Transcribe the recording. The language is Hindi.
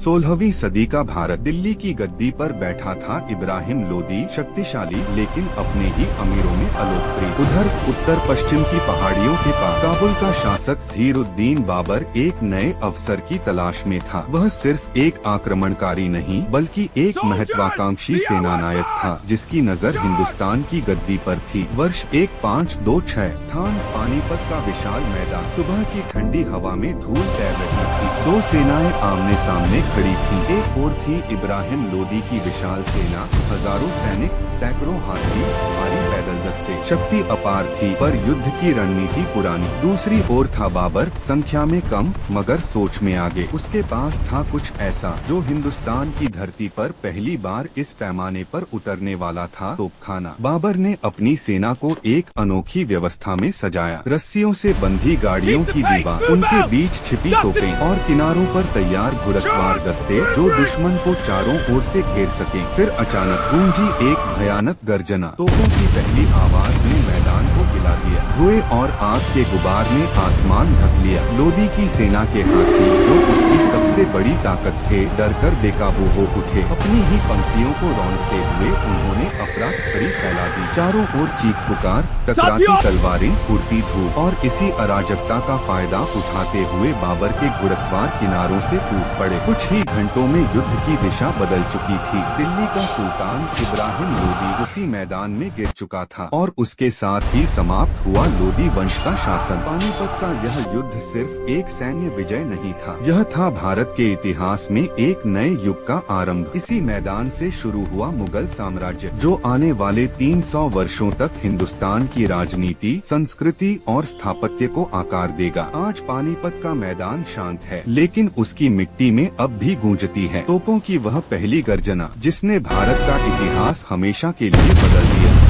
16वीं सदी का भारत। दिल्ली की गद्दी पर बैठा था इब्राहिम लोदी, शक्तिशाली लेकिन अपने ही अमीरों में अलोकप्रिय। उधर उत्तर पश्चिम की पहाड़ियों के पास काबुल का शासक ज़हीरुद्दीन बाबर एक नए अवसर की तलाश में था। वह सिर्फ एक आक्रमणकारी नहीं बल्कि एक महत्वाकांक्षी सेनानायक था, जिसकी नजर हिंदुस्तान की गद्दी पर थी। वर्ष 1526। स्थान पानीपत का विशाल मैदान। सुबह की ठंडी हवा में धूल तैर रही थी। दो सेनाएं आमने सामने खड़ी थीं। एक ओर थी इब्राहिम लोदी की विशाल सेना, हजारों सैनिक, सैकड़ों हाथी, भारी पैदल दस्ते। शक्ति अपार थी पर युद्ध की रणनीति पुरानी। दूसरी ओर था बाबर, संख्या में कम मगर सोच में आगे। उसके पास था कुछ ऐसा जो हिंदुस्तान की धरती पर पहली बार इस पैमाने पर उतरने वाला था, तोपखाना। बाबर ने अपनी सेना को एक अनोखी व्यवस्था में सजाया। रस्सियों से बंधी गाड़ियों की दीवार, उनके बीच छिपी तोपें और किनारों पर तैयार घुड़सवार दस्ते जो दुश्मन को चारों ओर से घेर सकें। फिर अचानक गूंजी एक भयानक गर्जना। तोपों की पहली आवाज ने मैदान को हिला दिया। धुएं और आग के गुबार ने आसमान ढक लिया। लोदी की सेना के हाथी, जो उसकी सबसे बड़ी ताकत थे, डरकर बेकाबू हो उठे। अपनी ही पंक्तियों को रौंदते हुए उन्होंने अफरा तफरी फैला दी। चारों ओर चीख पुकार, टकराती तलवारें, उड़ती धूल। और इसी अराजकता का फायदा उठाते हुए बाबर के घुड़सवार किनारों से टूट पड़े। कुछ ही घंटों में युद्ध की दिशा बदल चुकी थी। दिल्ली का सुल्तान इब्राहिम लोदी उसी मैदान में गिर चुका था और उसके साथ ही समाप्त हुआ लोदी वंश का शासन। पानीपत का यह युद्ध सिर्फ एक सैन्य विजय नहीं था, यह था भारत के इतिहास में एक नए युग का आरंभ। इसी मैदान से शुरू हुआ मुगल साम्राज्य, जो आने वाले 300 वर्षों तक हिंदुस्तान की राजनीति, संस्कृति और स्थापत्य को आकार देगा। आज पानीपत का मैदान शांत है, लेकिन उसकी मिट्टी में अब भी गूंजती है तोपों की वह पहली गर्जना, जिसने भारत का इतिहास हमेशा के लिए बदल दिया।